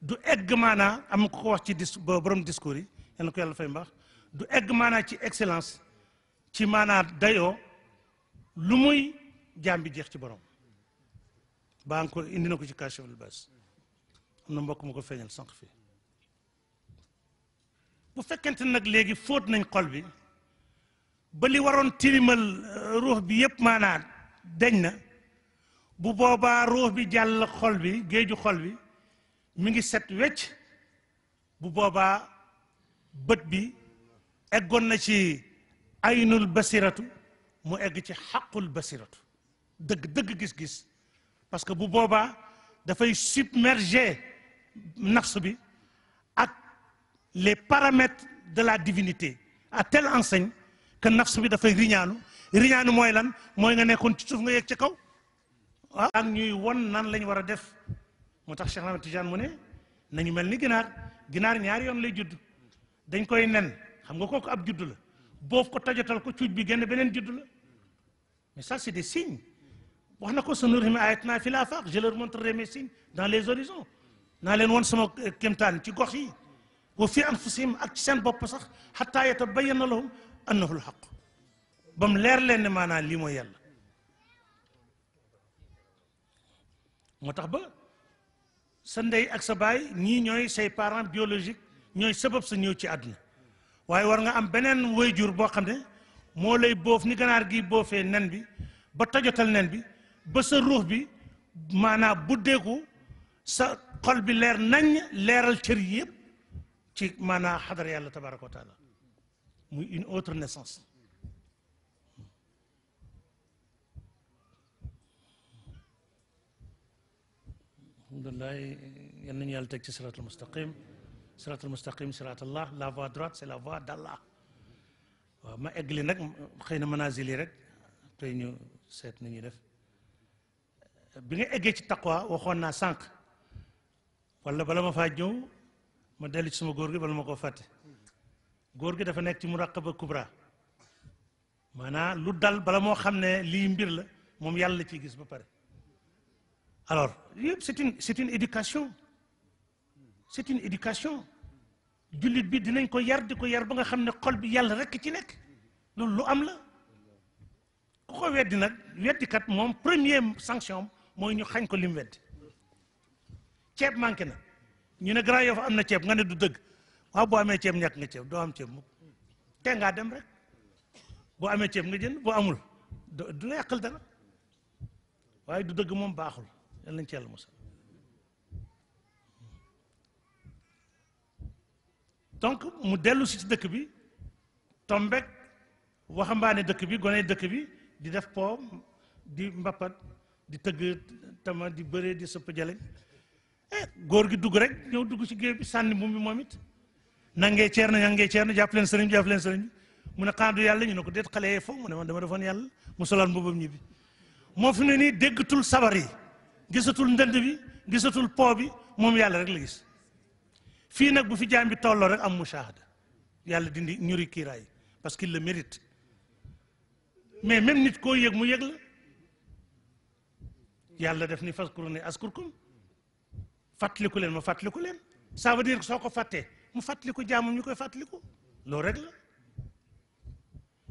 Speaker 1: du egg maanaa am ko wax ci borom discours yi yal na ko yàlla fay mbaax du egg maanaa ci excellence ci maanaa dayoo lu muy jaam bi jeex ci borom baa nga ko indi na ko ci Kaashiful Ilbaas am na mbokk mu ko feeñal sànq fii bu fekkente nag léegi fóot nañ xol bi ba li waroon tilimal ruux bi yépp maanaa deñ na bu boobaa ruux bi jàll xol bi géeju xol bi mi ngi set wecc bu boobaa bët bi eggoon na ci aynul basiratu mu egg ci xaqul basiratu dëgg gis-gis parce que bu boobaa dafay submerger nafs bi ak les paramètres de la divinité à telle enseigne que nafs bi dafay riñaanu mooy lan mooy nga nekkoon ci suuf nga yegg ci kaw ak ñuy won nan lañ war a def moo tax Cheikh Ahmed Tidiane mu ne nañu mel ni ginaar ginaar ñaari yoon lay judd dañ koy nen xam nga kooku ab judd la boof ko tojatal ko cuuj bi génn beneen judd la mais ça c'est des signes wax na ko sanurihim ayatina fil afaq je leur montrerai mes signes dans les horizons naa leen woon sama kéemtaan ci gox yi wa fi anfusihim ak ci seen bopp sax xataa yatabayyana lahum annahu alxaq ba mu leer leen ne maanaam lii mooy yàlla moo tax ba sa ndey ak sa baay ñii ñooy say parents biologiques ñooy sabab sa ñëw ci àdduna waaye war nga am beneen waajur boo xam ne moo lay boof ni ganaar gi boofee nen bi ba tojotal nen bi ba sa ruux bi maanaam buddeeku sa xol bi leer nañ leeral cër yi yëpp ci maanaam xadara yàlla tabaraka wa taala muy une autre naissance alhamdulilah yal nañu yàlla teg ci siratul mustaqim sirat allah la voie droite c'est la voie d'Allah waaw ma eggali nag xëy na manazil yi rek tey ñu seet nu ñuy def bi nga eggee ci taqwa waxoon naa sànq wala bala ma faa ñëw ma dellu ci sama góor gi bala ma koo fàtte góor gi dafa nekk ci muraqaba kubra maanaam lu dal bala moo xam ne lii mbir la moom yàlla ciy gis ba pare alors yëpp c'est une éducation c'est une éducation jullit bi dinañ ko yar di ko yar ba nga xam ne xol bi yàlla rekk ci nekk loolu lu am la ku ko weddi nag weddikat moom première sanction mooy ñu xañ ko lim weddi ceeb manqué na ñu ne Grand Yoff am na ceeb nga ne du dëgg waaw boo amee ceeb ñàkk nga ceeb doo am ceeb mukk te ngaa dem rek boo amee ceeb nga jënd boo amul du la yàqal dara waaye du dëgg moom baaxul yàlla nañ ci yàlla musal donc mu dellu si ci dëkk bi tombek waxambaane dëkk bi gone dëkk bi di def po di mbappat di tëgg tama di bëree di sëpp jaleñ góor gi dugg rek ñëw dugg ci géew bi sànni mbuum bi moom it nangee ceer na jàpp leen sëriñ bi mu ne xanaa du yàlla ñu ne ko déet xale yee foofu mu ne man dama defoon yàlla mu solaan mbuubam ñibbi moo fi ne nii déggatul sabar yi gisatul ndënd bi gisatul po bi moom yàlla rek la gis fii nag bu fi jaam bi tolloo rek am mushahada yàlla dindi ñuri kiiraay parce qu'il le mérite mais même nit koo yëg mu yëg la yàlla def ni fazkuruni azkurkum fàttaliku leen ma fàttaliku leen ça veut dire que soo ko fàttee mu fàttaliku jaamam ñu koy fàttaliku loolu rek la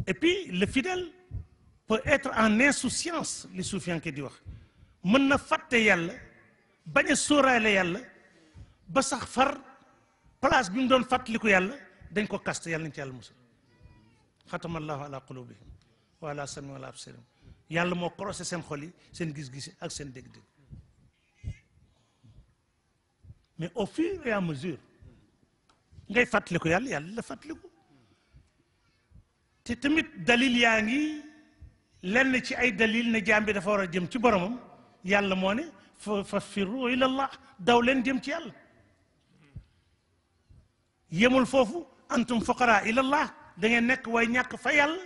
Speaker 1: et puis le fidèle peut être en insouciance li suufiyanke di wax mën na fàtte yàlla bañ a sóoraale yàlla ba sax far place bi mu doon fàttaliku yàlla dañ ko kaste yàlla nañ ci yàlla musal xatama allahu ala qulubihim wa ala samihim wa ala absarihim yàlla moo croisé seen xol yi seen gis-gis ak seen dégg-dégg mais au fur et à mesure ngay fàttaliku yàlla yàlla la fàttaliku te tamit dalil yaa ngi lenn ci ay dalil ne jaam bi dafa war a jëm ci boromam yàlla moo ne fa firru ila allah daw leen jëm ci yàlla yemul foofu antum fuqara ila allah da ngeen nekk way ñàkk fa yàlla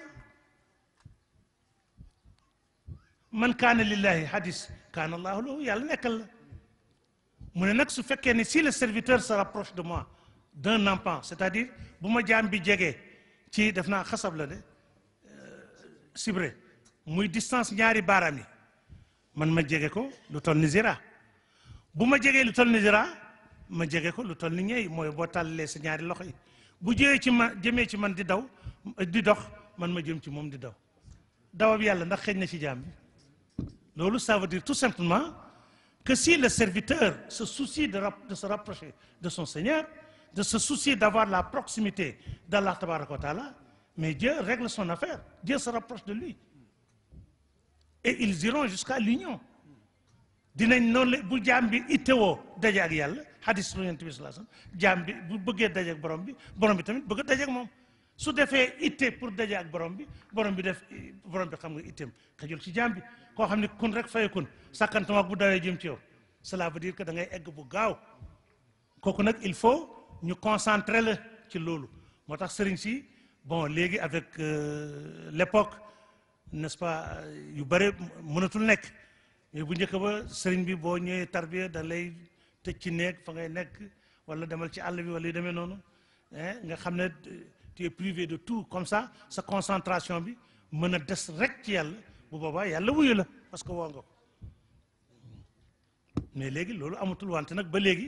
Speaker 1: man kaana lillahi hadis kaana allahu lahu yàlla nekkal la mu ne nag su fekkee ne si le serviteur se rapproche de moi d'un empan c'est-à-dire bu ma jaam bi jegee ci def naa xasab la de sibre muy distance ñaari baaraam yi man ma jege ko lu toll ni zira bu ma jegee lu toll ni zira ma jege ko lu toll ni ñeey mooy boo tàllalee sa ñaari loxo yi bu jëmee ci man di daw di dox man ma jëm ci moom di daw dawab yàlla ndax xëj na ci jaam bi loolu ça veut dire tout simplement que si le serviteur se soucie de se rapprocher de son Seigneur, de se soucier d'avoir la proximité d'Allah tabaraka wa taala, mais Dieu règle son affaire, Dieu se rapproche de lui et ils iront jusqu'à l'union. dinañ noonu la bu jaam bi ittewoo daje ak yàlla hadis lu Yonent bi sallallahu alayhi wasallam jaam bi bu bëggee daje ak borom bi tamit bëgg a daje ak moom su defee itte pour daje ak borom bi xam nga itteem xëjul ci jaam bi koo xam ne kun rek fayekun sàkkantuma bu dawee jëm ci yow cela veut dire que da ngay egg bu gaaw kooku nag il faut ñu concentrer la ci loolu moo tax sëriñ si bon léegi avec l'époque n'est-ce pas yu bëri mënatul nekk mais bu njëkk ba sëriñ bi boo ñëwee tarbiya da lay tëj ci néeg fa ngay nekk wala demal ci àll bi wala yu demee noonu nga xam ne tu es privé de tout comme ça sa concentration bi mën a des rek ci yàlla bu boobaa yàlla wuyu la parce que woo nga ko mais léegi loolu amatul wante nag ba léegi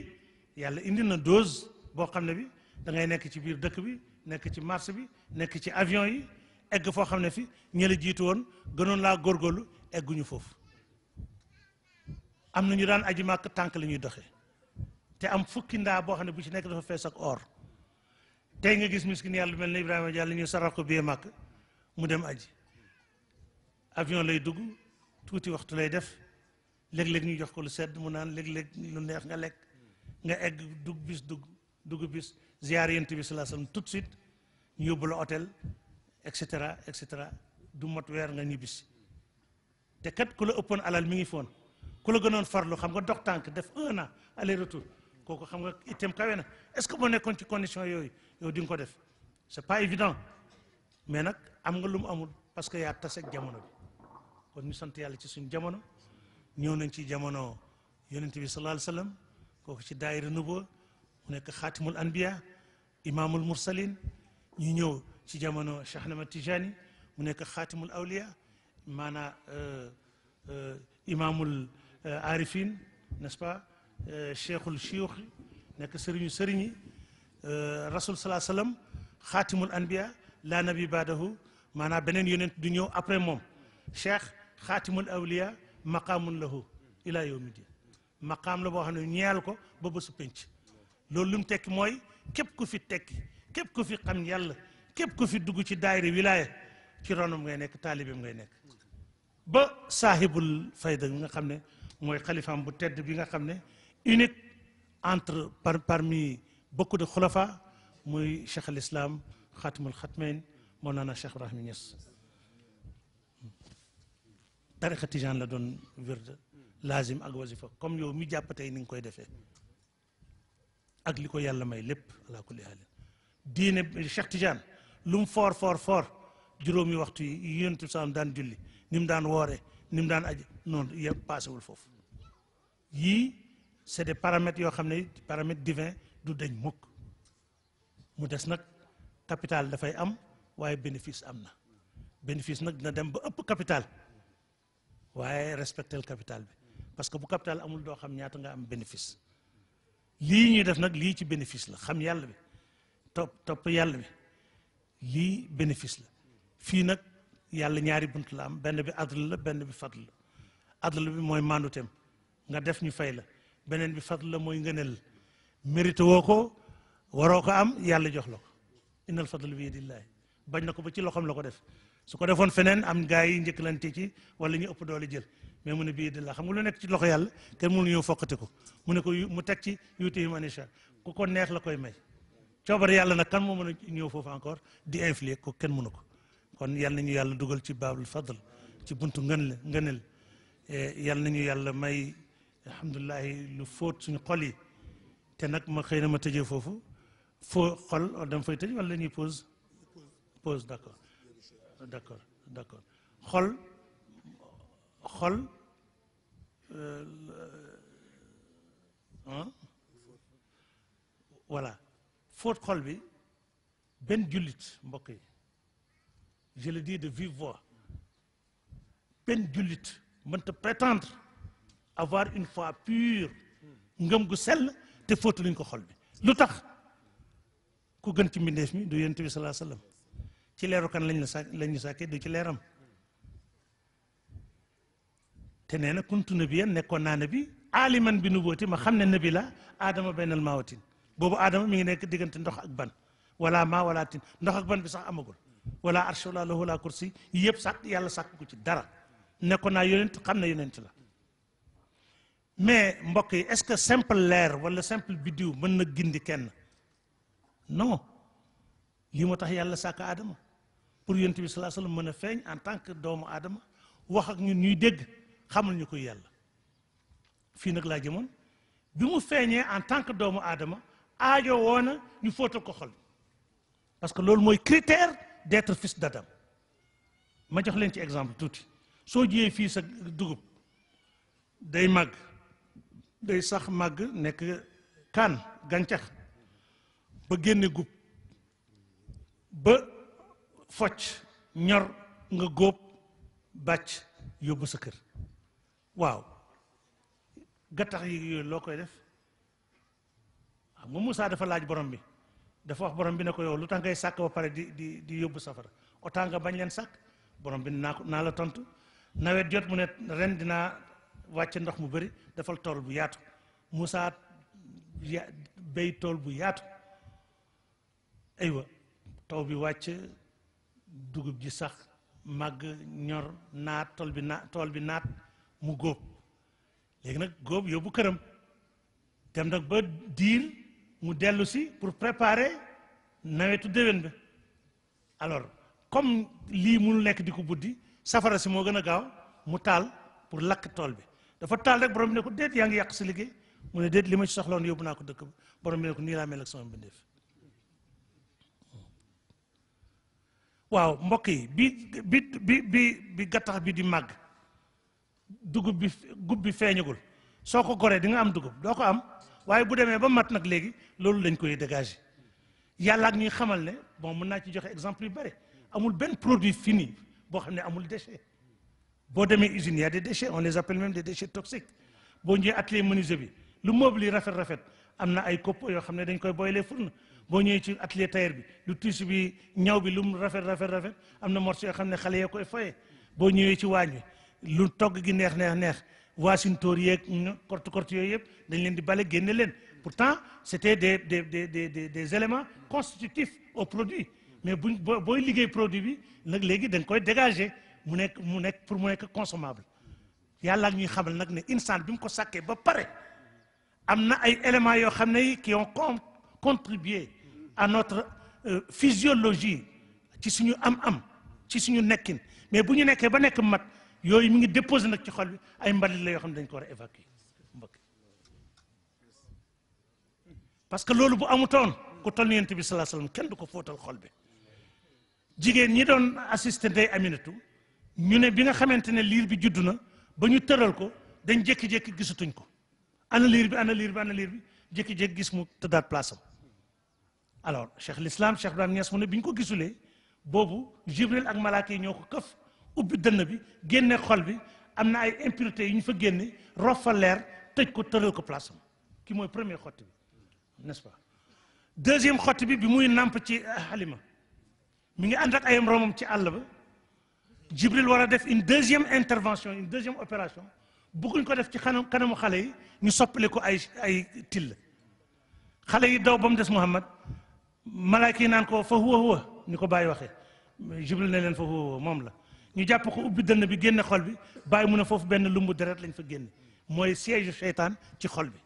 Speaker 1: yàlla indi na dose boo xam ne bi da ngay nekk ci biir dëkk bi nekk ci marché bi nekk ci avion yi egg foo xam ne fi ñëla jiitu woon gënoon laa góorgóorlu egguñu foofu am na ñu daan aji màkk tànk la ñuy doxee te am fukki ndaa boo xam ne bu ci nekk dafa fees ak or tey nga gis miskin yàlla mel ne Ibrahima Diallo ñu saral ko biyee màkk mu dem aji avion lay dugg tuuti waxtu lay def léeg-léeg ñu jox ko lu sedd mu naan léeg-léeg lu neex nga lekk nga egg dugg bis ziyaar yent bi sallallahu alayhi wasallam tout de suite ñu yóbbu la hôtel et cetera du mot weer nga ñibbisi te kat ku la ëppoon alal mi ngi foon ku la gënoon farlu xam nga dox tànk def 1 an aller retour kooku xam nga itam kawe na est-ce que boo nekkoon ci condition yooyu yow di nga ko def c'est pas évident mais nag am nga lu mu amul parce que yaa tase ak jamono bi kon ñu sant yàlla ci suñu jamono ñëw nañ ci jamono yonent bi sallallahu alayhi wasallam kooku ci daayira nubuwa mu nekk xaatimul anbiya imaamul mursalin ñu ñëw ci jamono Cheikh Ahmad Tijani mu nekk xaatimul awliya maanaa imaamul arifin n'est-ce pas cheikhul chiyuux nekk sëriñi rasul sallallahu alayhi wasallam xaatimul anbiya la nabi baadahu maanaa beneen yonent du ñëw après moom cheikh xaatimul awliya maqaamun lahu ila yawmi din maqaam la boo xam ne ñeel ko ba bésu penc loolu lu mu tekki mooy képp ku fi tekki képp ku fi xam yàlla képp ku fi dugg ci daayira wilaya ci ronam ngay nekk taalibeem ngay nekk ba saahibul fayda bi nga xam ne mooy xalifaam bu tedd bi nga xam ne unique entre parmi beaucoup de xulafa muy cheikh al islam xaatimul xatmayn Mawlana Cheikh Ibrahim Niass tariqa tijaan la doon wird lazim ak wasifa comme yow mi jàpp tey ni nga koy defee ak li ko yàlla may lépp ala kulli haalin diine Cheikh Tidiane lu mu foor juróomi waxtu yi yonent bi salaam daan julli ni mu daan woore ni mu daan aji noonu yëpp paasewul foofu yii c'est des paramètres yoo xam ne paramètres divins du dañ mukk mu des nag capital dafay am waaye bénéfice am na bénéfice nag dina dem ba ëpp capital waaye respectel capital bi parce que bu capital amul doo xam ñaata nga am bénéfice lii ñuy def nag lii ci bénéfice la xam yàlla bi topp yàlla bi lii bénéfice la fii nag yàlla ñaari bunt la am benn bi adl la benn bi fadl la adl bi mooy manduteem nga def ñu fay la beneen bi fadl la mooy ngëneel mérite woo ko waroo ko am yàlla jox la ko innal fadl bi yadillaahi bañ na ko ba ci loxoom la ko def su ko defoon feneen am gaa yi njëkkalante ci wala ñu ëpp doole jël mais mu ne bii yadillaahi xam nga lu nekk ci loxo yàlla kenn mënu ñëw fokkati ko mu ne ko mu teg ci yuutihi man yashaa ku ko neex la koy may coobar yàlla nag kan moo mën a ñëw foofu encore di influer ko kenn mënu ko kon yal nañu yàlla dugal ci baabul fadl ci buntu ngëneel yal nañu yàlla may alhamdulilahi lu fóot suñu xol yi te nag ma xëy na ma tëjee foofu foo xol dama fay tëj wala la ñuy pause d'accord xol voilà fóot xol bi benn jullit mbokk yi je le dis de vive voix benn jullit mënta prétendre avoir une foi pure ngëm gu sell te fóotu luñ ko xol bi lu tax ku gën ci mbindeef mi du yonent bi sallallahu alayhi wasallam ci leeru kan lañ ñu sàkkee du ci leeram te nee na kuntu nabiyan nekkoon naa nabi aliman bi nubuwati ma xam ne nabi la aadama baynal maawatin boobu aadama mi ngi nekk diggante ndox ak ban wala maa wala tin ndox ak ban bi sax amagul wala arsh wala lahu wala kursi yi yëpp sàkk yàlla sàkk ko ci dara nekkoon naa yonent xam na yonent la mais mbokk yi est-ce que simple leer wala simple biddiw mën na gindi kenn non lii moo tax yàlla sàkk aadama pour yonent bi sallallahu alayhi wasallam mën a feeñ en tant que doomu aadama wax ak ñun ñuy dégg xamal ñu koy yàlla fii nag laa jëmoon bi mu feeñee en tant que doomu aadama aajo woona ñu fóotal ko xol parce que loolu mooy critère d'être fils d'Adam ma jox leen ci exemple tuuti soo jiyee fii sa dugub day màgg day sax màgg nekk kaan gàncax ba génne gub ba focc ñor nga góob bàcc yóbbu sa kër waaw gattax yi yooyu loo koy def xam nga Moussa dafa laaj borom bi dafa wax borom bi ne ko yow lu tax ngay sàkk ba pare di yóbbu safara autant nga bañ leen sàkk borom bi naa la tontu nawet jot mu ne ren dinaa wàcce ndox mu bëri defal tool bu yaatu Moussa béy tool bu yaatu aywa taw bi wàcc dugub ji sax màgg ñor naat tool bi naat mu góob léegi nag góob yóbbu këram dem nag ba diir mu dellu si pour préparer nawetu déwén bi alors comme lii munul nekk di ko buddi safara si moo gën a gaaw mu taal pour lakk tool bi dafa taal rek borom bi ne ko déet yaa ngi yàq si liggéey mu ne déet li ma ci soxloon yóbbu naa ko dëkk ba borom bi ne ko nii laa mel ak sama mbindeef waaw mbokk yi bi gattax bi di màgg dugub bi gub bi feeñagul soo ko goree di nga am dugub doo ko am waaye bu demee ba mat nag léegi loolu lañ koy dégager yàlla ak ñuy xamal ne bon mën naa ci joxe exemple yu bëri amul benn produit fini boo xam ne amul déchet boo demee usine y a des déchets on les appelle même des déchets toxiques boo ñëwee atelier menuisier bi lu meuble yi rafet am na ay copeaux yoo xam ne dañ koy boylee fourne boo ñëwee ci atelier tailleur bi lu tissu bi ñaw bi lu mu rafet am na morceau yoo xam ne xale yoo koy foyee boo ñëwee ci waañ wi lu togg gi neex waasintóor yeeg korte yooyu yëpp dañ leen di bale génne leen pourtant c'était des éléments constitutifs au produit mais booy liggéey produit bi nag léegi dañ koy dégager mu nekk consommable yàlla ak ñuy xamal nag ne instant bi mu ko sàkkee ba pare am na ay éléments yoo xam ne qui ont contribué à notre physiologie ci suñu am ci suñu nekkin mais bu ñu nekkee ba nekk mat yooyu mi ngi déposé nag ci xol bi ay mbalit la yoo xam ne dañ ko war a évacuer mbokk parce que loolu bu amutoon ku toll ni Yonent bi sallallahu alayhi wasallam kenn du ko fóotal xol bi jigéen ñi doon assisté Ndey Aminatu ñu ne bi nga xamante ne liir bi juddu na ba ñu tëral ko dañ jékki-jékki gisatuñ ko ana liir bi jékki-jékki gis mu tëddaat place am alors Cheikh l'Islam Cheikh Ibrahim Niass mu ne bi ñu ko gisulee boobu Jibril ak malaaka yi ñoo ko këf ubbi dënn bi génne xol bi am na ay impuretés yu ñu fa génne rof fa leer tëj ko tëral ko place am ki mooy premier xotti bi n'est-ce pas deuxième xotti bi muy nàmp ci Halima mi ngi ànd ak ay romam ci àll ba Jibril war a def une deuxième intervention une deuxième opération bëgguñ ko def ci kanamu xale yi ñu soppali ko ay till xale yi daw ba mu des Muhammad malaaka yi naan ko fa huwa ni ko bàyyi waxee Jibril ne leen fa huwa moom la ñu jàpp ko ubbi dënn bi génne xol bi bàyyi mu ne foofu benn lumbu deret lañ fa génne mooy siège seytaan ci xol bi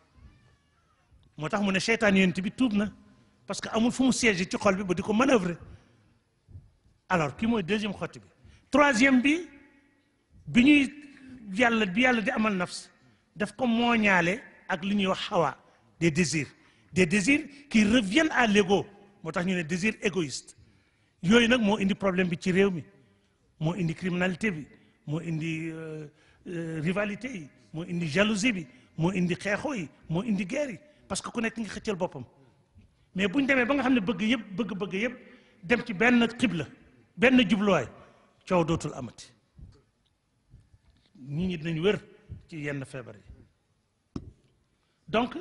Speaker 1: moo tax mu ne seytaan yonent bi tuub na parce que amul fu mu siège ci xol bi ba di ko manœuvrer alors kii mooy deuxième xotti bi troisième bi yàlla di amal nafs daf ko mooñaale ak li ñuy wax hawa des désirs qui reviennent à l'ego moo tax ñu ne désir égoïste yooyu nag moo indi problème bi ci réew mi moo indi criminalité bi moo indi rivalité yi moo indi jalousie bi moo indi xeexoo yi moo indi guerre yi parce que ku nekk ngi xëccal boppam mais bu ñu demee ba nga xam ne bëgg yëpp dem ci benn xibla benn jubluwaay coow dootul amati nit ñi dinañ wér ci yenn feebar yi donc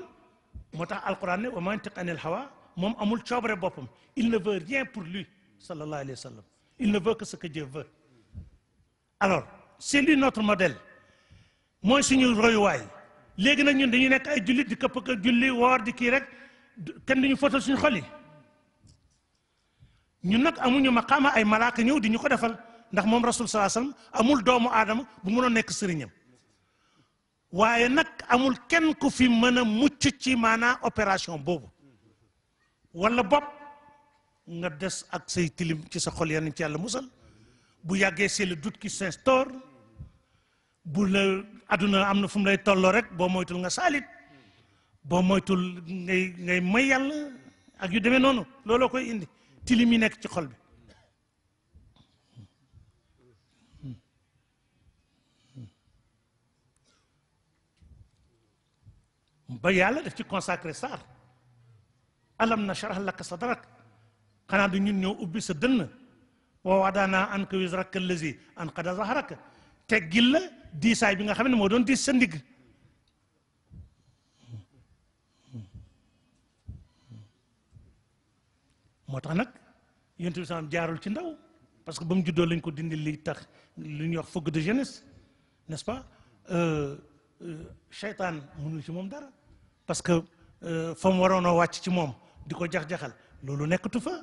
Speaker 1: moo tax alquran ne wa ma yantiqu anil hawa moom amul coobare boppam il ne veut rien pour lui sallallahu alayhi wa sallam il ne veut que ce que Dieu veut alors c'est lui notre modèle mooy suñu royuwaay léegi nag ñun dañuy nekk ay jullit di këpp ak julli woor di kii rek kenn duñu fóotal suñu xol yi ñun nag amuñu maqaama ay malaaka ñëw di ñu ko defal ndax moom rasul sallallahu alayhi wasallam amul doomu aadama bu mënoon nekk sëriñam waaye nag amul kenn ku fi mën a mucc ci maanaa opération boobu wala bopp nga des ak say tilim ci sa xol yenn ci yàlla musal bu yàggee c'est le doute qui s'instaure bu la àdduna am na fu mu lay tolloo rek boo moytul nga saalit boo moytul ngay may yàlla ak yu demee noonu looloo koy indi tilim yi nekk ci xol bi ba yàlla daf ci consacré saar alam nashrah laka sadrak xanaa du ñun ñoo ubbi sa dënn wa wadaanaa anka wizraka allazi anqada zahraka teggil la diisaay bi nga xam ne moo doon diis sa ndigg moo tax nag yonent bi salaam jaarul ci ndaw parce que ba mu juddoo lañ ko dindi li tax lu ñuy wax fougue de jeunesse n'est-ce pas seytaan mënul ci moom dara parce que fa mu waroon a wàcc ci moom di ko jax-jaxal loolu nekkatu fa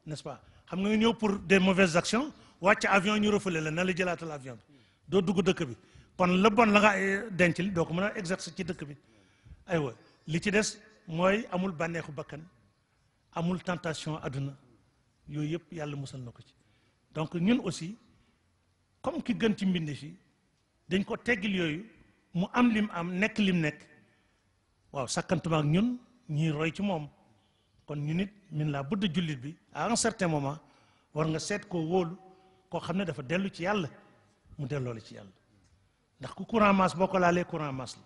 Speaker 1: n'est-ce pas xam nga ñëw pour des mauvaises actions wàcc avion ñu refoulé la na la jëlaatal avion bi doo dugg dëkk bi kon la bon la nga denc li doo ko mën a exercer ci dëkk bi aywa li ci des mooy amul bànneexu bakkan amul tentation àdduna yooyu yëpp yàlla musal na ko ci donc ñun aussi comme ki gën ci mbindi fi dañ ko teggil yooyu mu am lim am nekk lim nekk waaw sakkantuma ak ñun ñuy roy ci moom kon ñu nit min laa bëdd jullit bi à un certain moment war nga seet koo wóolu koo xam ne dafa dellu ci yàlla mu delloo la ci yàlla ndax ku courant masse boo ko laalee courant masse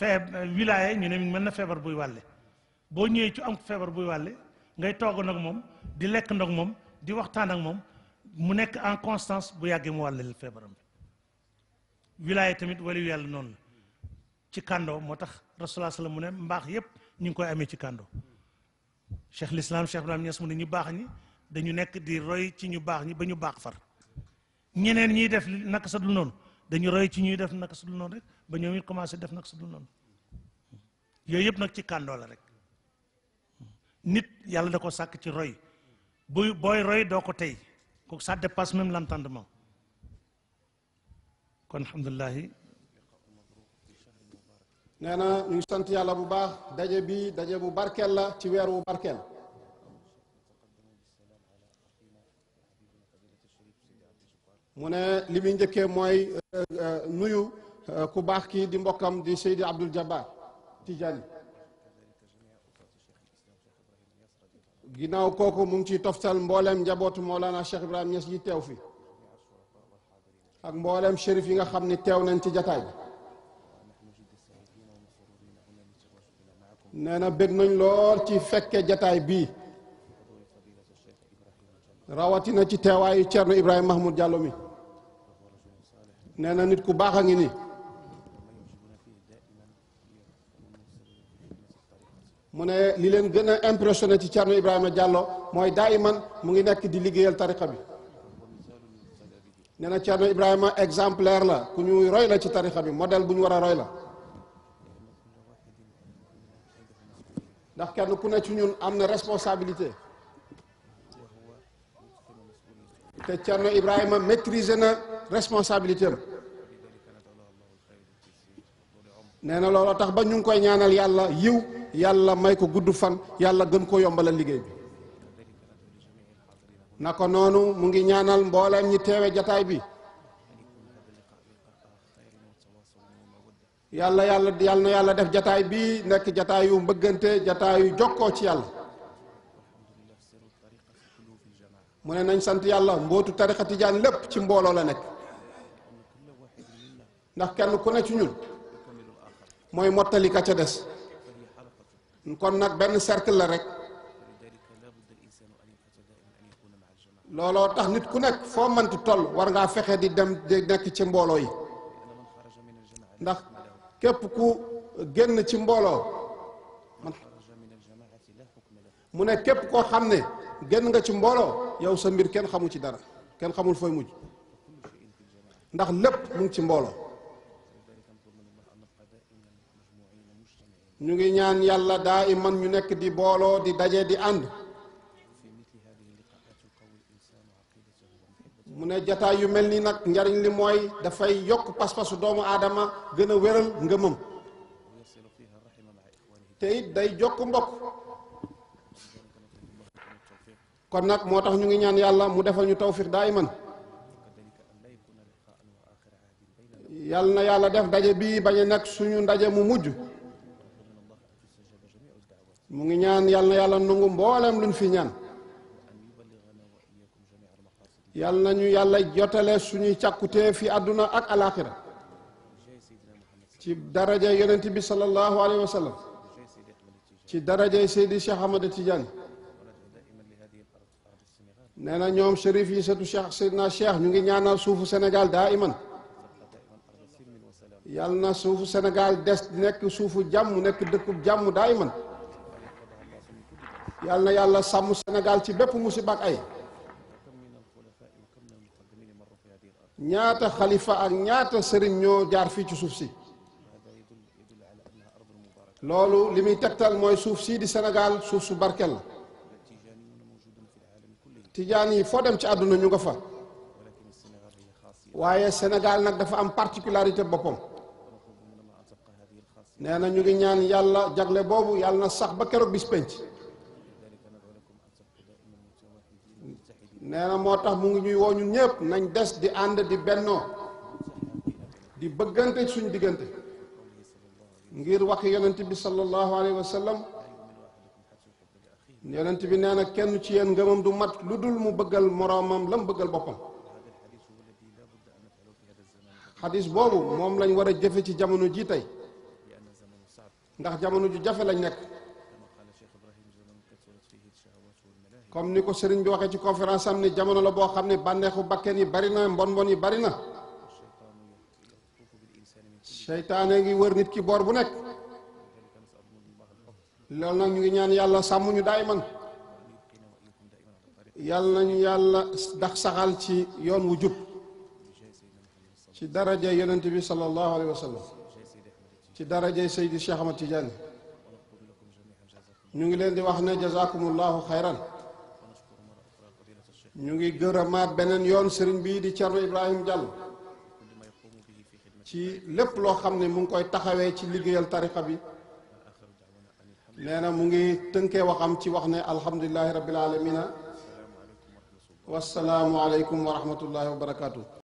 Speaker 1: la wilaya ñu ne mën na feebar buy wàlle boo ñëwee ci am feebar buy wàlle ngay toog nag moom di lekk nag moom di waxtaan ak moom mu nekk en constance bu yàggee mu wàlle feebaram bi wilaya tamit waliyu yàlla noonu la ci kàndoo moo tax rasulullah sallam mu ne mbaax yépp ñu ngi koy amee ci kàndoo cheikh l'islam cheikh Ibrahim Niass mu ne ñu baax ñi dañu nekk di roy ci ñu baax ñi ba ñu baax far ñeneen ñiy def naka sa dul noonu dañu roy ci ñuy def naka sa dul noonu rek ba ñoom it commencé def naka sa dul noonu yooyu yëpp nag ci kàndoo la rek nit yàlla da ko sàkk ci roy booy roy doo ko tey ko ça dépasse même l'entendement kon alhamdulilahi
Speaker 2: nee na ñu ngi sant yàlla bu baax daje bi daje bu barkeel la ci weer wu barkeel mu ne li muy njëkkee mooy nuyu ku baax kii di mbokkam di Seydi Abdul Jabbar Tijani ginnaaw kooku mu ngi ciy toftal mboolem njabootu Mawlana Cheikh Ibrahim Niass yi teew fi ak mboolem shérif yi nga xam ni teew nañ ci jataay bi nee na bég nañ lool ci fekke jataay bii rawatina ci teewaayu Thierno Ibrahima Mahmoud Diallo mi nee na nit ku baax a ngi nii mu ne li leen gën a impressionné ci Thierno Ibrahima Diallo mooy daayiman mu ngi nekk di liggéeyal tariqa bi nee na Thierno Ibrahima exemplaire la ku ñuy roy la ci tariqa bi modèle bu ñu war a roy la ndax kenn ku ne ci ñun am na responsabilité te Thierno Ibrahima maîtriser na responsabilité am nee na looloo tax ba ñu ngi koy ñaanal yàlla yiw yàlla may ko gudd fan yàlla gën ko yombalal liggéey bi naka noonu mu ngi ñaanal mbooleem ñi teewe jataay bi yàlla na yàlla def jataay bi nekk jataayu mbëggante jataayu jokkoo ci yàlla mu ne nañ sant yàlla mbootu tariqa tijaan lépp ci mbooloo la nekk ndax kenn ku ne ci ñun mooy mottali ka ca des kon nag benn cercle la rek looloo tax nit ku nekk foo mënti toll war ngaa fexe di dem di nekk ci mbooloo yi ndax képp ku génn ci mbooloo mu ne képp koo xam ne génn nga ci mbooloo yow sa mbir kenn xamu ci dara kenn xamul fooy mujj ndax lépp mu ngi ci mbooloo ñu ngi ñaan yàlla daa iman ñu nekk di booloo di daje di ànd mu ne jataay yu mel nii nag njariñ li mooy dafay yokk pas-pasu doomu aadama gën a wéral ngëmam te it day jokk mbokk kon nag moo tax ñu ngi ñaan yàlla mu defal ñu tawfiq daa iman yàlla na yàlla def daje bii bañ a nekk suñu ndaje mu mujj mu ngi ñaan yàlla na yàlla nangu mboolem luñ fi ñaan yàlla nañu yàlla jotale suñuy càkkutee fi àdduna ak alaaxira ci daraja yonent bi sallallahu alayhi wa sallam ci darajay Seydi Cheikh Ahmad Tidiane nee na ñoom shérif yi sëtu Cheikh Seydina Cheikh ñu ngi ñaanal suufu Sénégal daa iman yàlla na suufu Sénégal des nekk suufu jàmm nekk dëkkub jàmm daa iman yàlla na yàlla sàmm Sénégal ci bépp musiba ak ay ñaata xalifa ak ñaata sëriñ ñoo jaar fii ci suuf si loolu li muy tegtal mooy suuf sii di Sénégal suuf su barkel la tijaan yi foo dem ci àdduna ñu nga fa waaye Sénégal nag dafa am particularité boppam nee na ñu ngi ñaan yàlla jagle boobu yàlla na sax ba keroog bis penc nee na moo tax mu ngi ñuy woo ñun ñëpp nañ des di ànd di bennoo di bëggante suñ diggante ngir wax yonent bi sallallahu alayhi wa sallam yonent bi nee na kenn ci yéen ngëmam du mat lu dul mu bëggal moroomam lam bëggal boppam xadis boobu moom lañ war a jëfe ci jamono ji tey ndax jamono ju jafe lañ nekk comme ni ko sëriñ bi waxee ci conférence am ni jamono la boo xam ne bànneexu bakken yi bari na mbon yi bari na seytaane ngi wër nit ki boor bu nekk loolu nag ñu ngi ñaan yàlla sàmm ñu daay man yàlla nañu yàlla dax saxal ci yoon wu jub ci daraja yonent bi sallallahu alayhi wa sallam ci daraja Seydi Cheikh Ahmad Tidiane ñu ngi leen di wax ne jazakumullahu xayran ñu ngi gërëmaat beneen yoon sëriñ bii di Thierno Ibrahim Diallo ci lépp loo xam ne mu ngi koy taxawee ci liggéeyal tariqa bi nee na mu ngi tënkee waxam ci wax ne alhamdulillahi rabbil alamina wassalaamu aleykum wa rahmatullahi wa barakatuh